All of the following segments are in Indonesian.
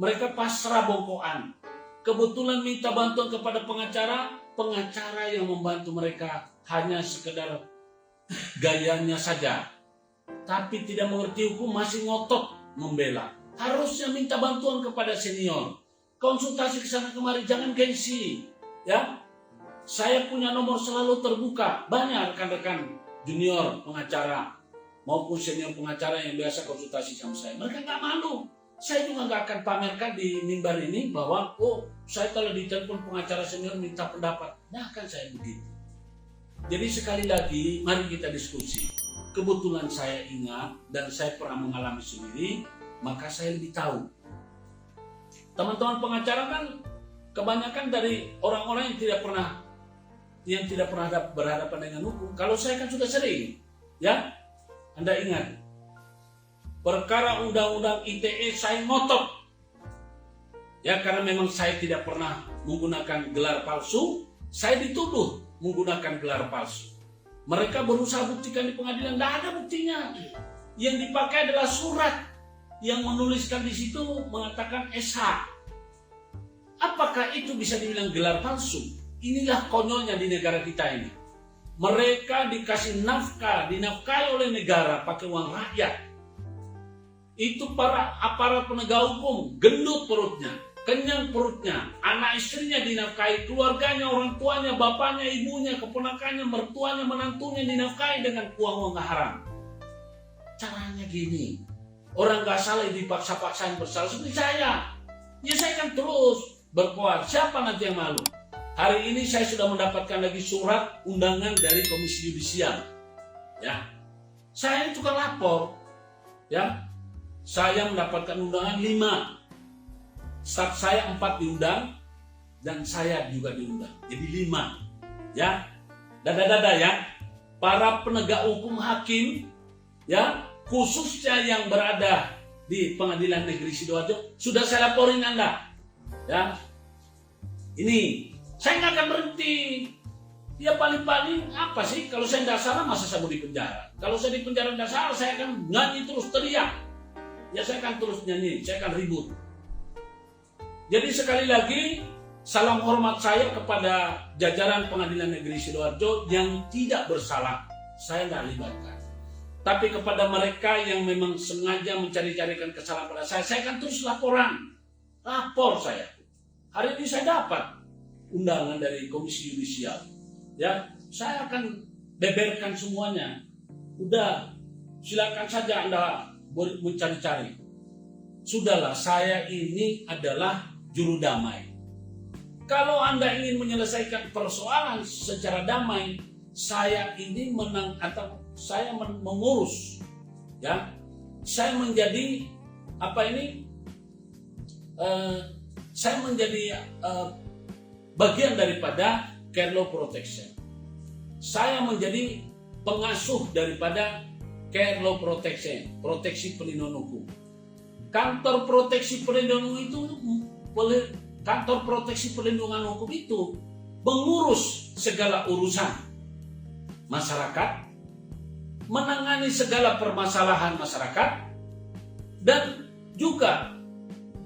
Mereka pasrah bongkoan. Kebetulan minta bantuan kepada pengacara, pengacara yang membantu mereka hanya sekedar gayanya saja. Tapi tidak mengerti hukum, masih ngotot membela. Harusnya minta bantuan kepada senior. Konsultasi ke sana kemari, jangan gengsi. Ya, saya punya nomor selalu terbuka. Banyak rekan-rekan junior pengacara maupun senior pengacara yang biasa konsultasi sama saya. Mereka nggak malu. Saya juga nggak akan pamerkan di mimbar ini bahwa saya telah ditelepon pengacara senior minta pendapat. Nah, akan saya begitu. Jadi sekali lagi mari kita diskusi. Kebetulan saya ingat dan saya pernah mengalami sendiri, maka saya lebih tahu. Teman-teman pengacara kan kebanyakan dari orang-orang yang tidak pernah berhadapan dengan hukum. Kalau saya kan sudah sering, ya. Anda ingat, perkara undang-undang ITE saya ngotot. Ya, karena memang saya tidak pernah menggunakan gelar palsu, saya dituduh menggunakan gelar palsu. Mereka berusaha buktikan di pengadilan, tidak ada buktinya. Yang dipakai adalah surat yang menuliskan di situ mengatakan SH. Apakah itu bisa dibilang gelar palsu? Inilah konyolnya di negara kita ini. Mereka dikasih nafkah, dinafkahi oleh negara pakai uang rakyat. Itu para aparat penegak hukum, gendut perutnya, kenyang perutnya, anak istrinya dinafkahi, keluarganya, orang tuanya, bapaknya, ibunya, keponakannya, mertuanya, menantunya dinafkahi dengan uang haram. Caranya gini, orang gak salah dipaksa-paksain bersalah seperti saya. Ya saya kan terus berkuat, siapa nanti yang malu? Hari ini saya sudah mendapatkan lagi surat undangan dari Komisi Yudisial. Ya, saya itu kan lapor. Ya, saya mendapatkan undangan 5. Staf saya 4 diundang dan saya juga diundang. Jadi 5. Ya. Dada-dada ya. Para penegak hukum hakim ya, khususnya yang berada di Pengadilan Negeri Sidoarjo sudah saya laporin Anda. Ya. Ini saya nggak akan berhenti. Ya paling-paling apa sih? Kalau saya tidak salah masa saya mau di penjara? Kalau saya di penjara tidak salah, saya akan nyanyi terus teriak. Ya saya akan terus nyanyi, saya akan ribut. Jadi sekali lagi salam hormat saya kepada jajaran Pengadilan Negeri Sidoarjo yang tidak bersalah, saya tidak libatkan. Tapi kepada mereka yang memang sengaja mencari-carikan kesalahan pada saya akan terus lapor saya. Hari ini saya dapat undangan dari Komisi Yudisial. Ya, saya akan beberkan semuanya. Udah, silakan saja Anda mencari-cari. Sudahlah, saya ini adalah juru damai. Kalau Anda ingin menyelesaikan persoalan secara damai, saya ini menang atau saya mengurus, ya. Saya menjadi saya menjadi bagian daripada Care Law Protection. Saya menjadi pengasuh daripada Care Law Protection, proteksi pelindungan hukum. Kantor proteksi pelindungan hukum itu mengurus segala urusan masyarakat, menangani segala permasalahan masyarakat, dan juga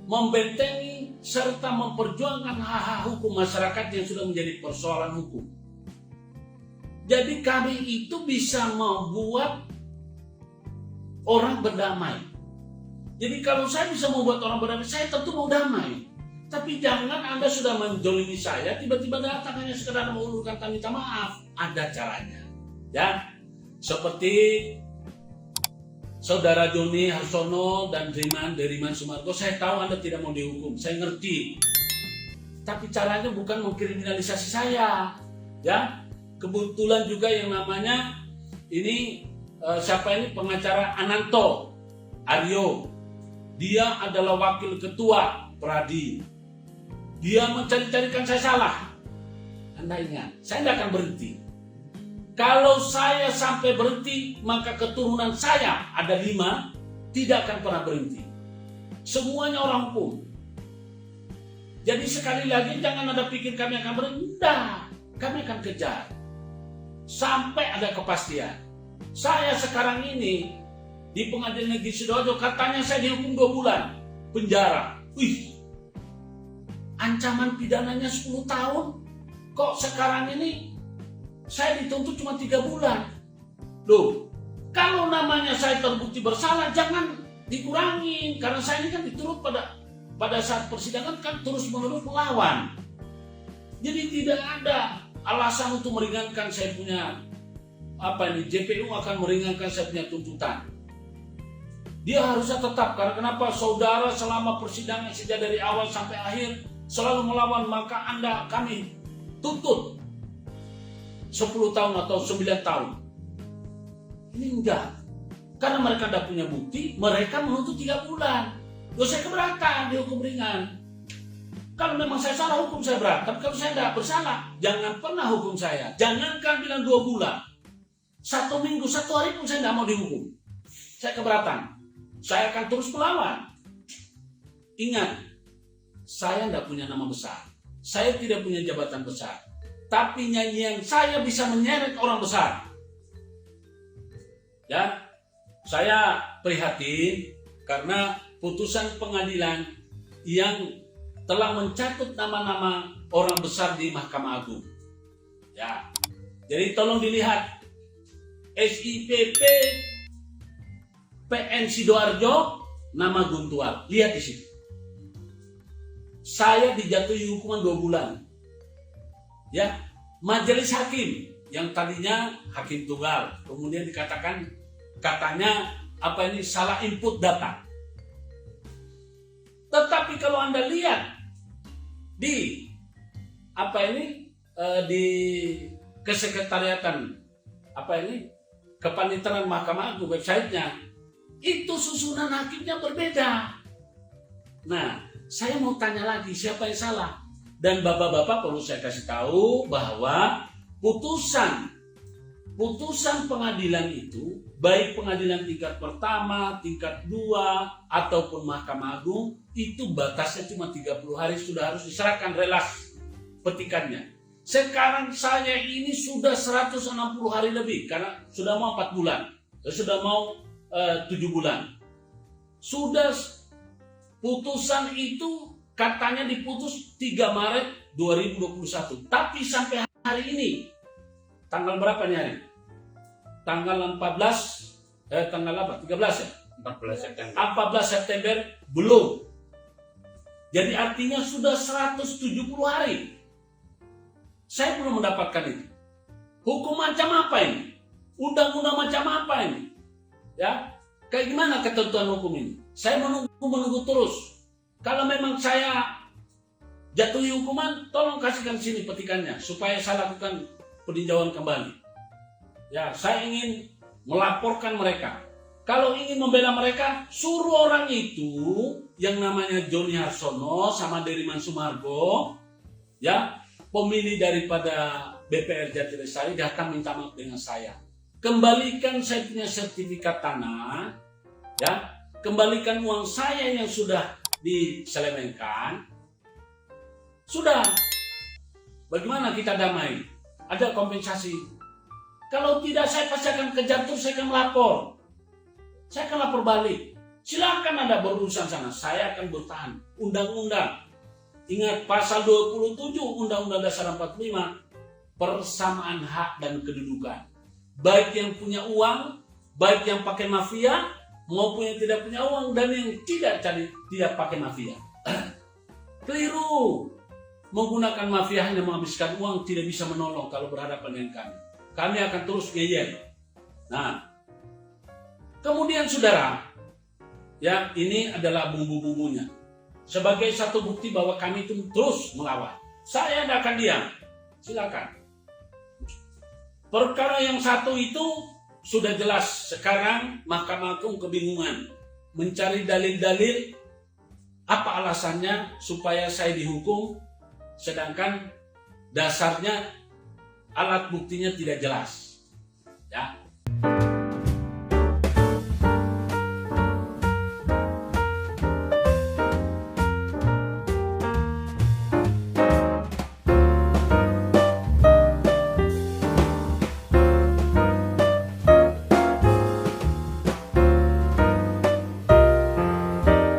membentengi serta memperjuangkan hak-hak hukum masyarakat yang sudah menjadi persoalan hukum. Jadi kami itu bisa membuat orang berdamai. Jadi kalau saya bisa membuat orang berdamai, saya tentu mau damai. Tapi jangan Anda sudah menzolimi saya, tiba-tiba datang hanya sekedar mengulurkan minta maaf. Ada caranya. Ya, seperti Saudara Joni Harsono dan Deriman Sumargo, saya tahu Anda tidak mau dihukum, saya ngerti. Tapi caranya bukan mengkriminalisasi saya. Ya, kebetulan juga yang namanya ini pengacara Ananto Aryo. Dia adalah wakil ketua Pradi. Dia mencari-carikan saya salah. Anda ingat, saya tidak akan berhenti. Kalau saya sampai berhenti, maka keturunan saya ada 5, tidak akan pernah berhenti. Semuanya orang hukum. Jadi sekali lagi jangan ada pikir kami akan berhenti. Tidak, kami akan kejar. Sampai ada kepastian. Saya sekarang ini di Pengadilan Negeri Sidoarjo katanya saya dihukum 2 bulan penjara. Wih, ancaman pidananya 10 tahun. Kok sekarang ini saya dituntut cuma 3 bulan? Loh, kalau namanya saya terbukti bersalah, jangan dikurangin. Karena saya ini kan dituntut pada saat persidangan kan terus-menerus melawan. Jadi tidak ada alasan untuk meringankan saya punya JPU akan meringankan saya punya tuntutan. Dia harusnya tetap, karena kenapa? Saudara selama persidangan sejak dari awal sampai akhir selalu melawan, maka kami tuntut 10 tahun atau 9 tahun. Ini enggak. Karena mereka tidak punya bukti, mereka menuntut 3 bulan. Loh, saya keberatan dihukum ringan. Kalau memang saya salah, hukum saya berat. Tapi kalau saya tidak bersalah, jangan pernah hukum saya. Jangankan bilang 2 bulan. 1 minggu, 1 hari pun saya tidak mau dihukum. Saya keberatan. Saya akan terus melawan. Ingat, saya tidak punya nama besar. Saya tidak punya jabatan besar. Tapi nyanyian saya bisa menyeret orang besar. Ya, saya prihatin karena putusan pengadilan yang telah mencatut nama-nama orang besar di Mahkamah Agung. Ya, jadi tolong dilihat SIPP PN Sidoarjo nama Guntual. Lihat di sini. Saya dijatuhi hukuman 2 bulan. Ya, majelis hakim yang tadinya hakim tunggal, kemudian dikatakan katanya salah input data. Tetapi kalau Anda lihat di di kesekretariatan kepaniteraan Mahkamah Agung websitenya, itu susunan hakimnya berbeda. Nah, saya mau tanya lagi, siapa yang salah? Dan bapak-bapak perlu saya kasih tahu bahwa putusan pengadilan itu, baik pengadilan tingkat pertama, tingkat 2, ataupun Mahkamah Agung, itu batasnya cuma 30 hari sudah harus diserahkan relas petikannya. Sekarang saya ini sudah 160 hari lebih, karena sudah mau 4 bulan, sudah mau 7 bulan. Sudah putusan itu katanya diputus 3 Maret 2021. Tapi sampai hari ini, tanggal berapa nih hari? Tanggal 13 ya? 14 September belum. Jadi artinya sudah 170 hari. Saya belum mendapatkan itu. Hukum macam apa ini? Undang-undang macam apa ini? Ya, kayak gimana ketentuan hukum ini? Saya menunggu terus. Kalau memang saya jatuhi hukuman, tolong kasihkan sini petikannya supaya saya lakukan peninjauan kembali. Ya, saya ingin melaporkan mereka. Kalau ingin membela mereka, suruh orang itu yang namanya Joni Harsono sama Deriman Sumargo, ya, pemilih daripada BPR Jatilestari, datang minta maaf dengan saya. Kembalikan saya punya sertifikat tanah, ya, kembalikan uang saya yang sudah diselewengkan. Sudah. Bagaimana kita damai? Ada kompensasi. Kalau tidak, saya pasti akan kejar terus, saya akan melapor. Saya akan lapor balik. Silakan Anda berurusan sana, saya akan bertahan. Undang-undang. Ingat pasal 27 Undang-Undang Dasar 45, persamaan hak dan kedudukan. Baik yang punya uang, baik yang pakai mafia, maupun yang tidak punya uang dan yang tidak pakai mafia. Keliru. Menggunakan mafia hanya menghabiskan uang, tidak bisa menolong kalau berhadapan dengan kami. Kami akan terus ngeyel. Nah, kemudian saudara, ya, ini adalah bumbu-bumbunya. Sebagai satu bukti bahwa kami itu terus melawan. Saya tidak akan diam. Silakan. Perkara yang satu itu sudah jelas. Sekarang Mahkamah Agung kebingungan mencari dalil-dalil apa alasannya supaya saya dihukum, sedangkan dasarnya alat buktinya tidak jelas. Ya,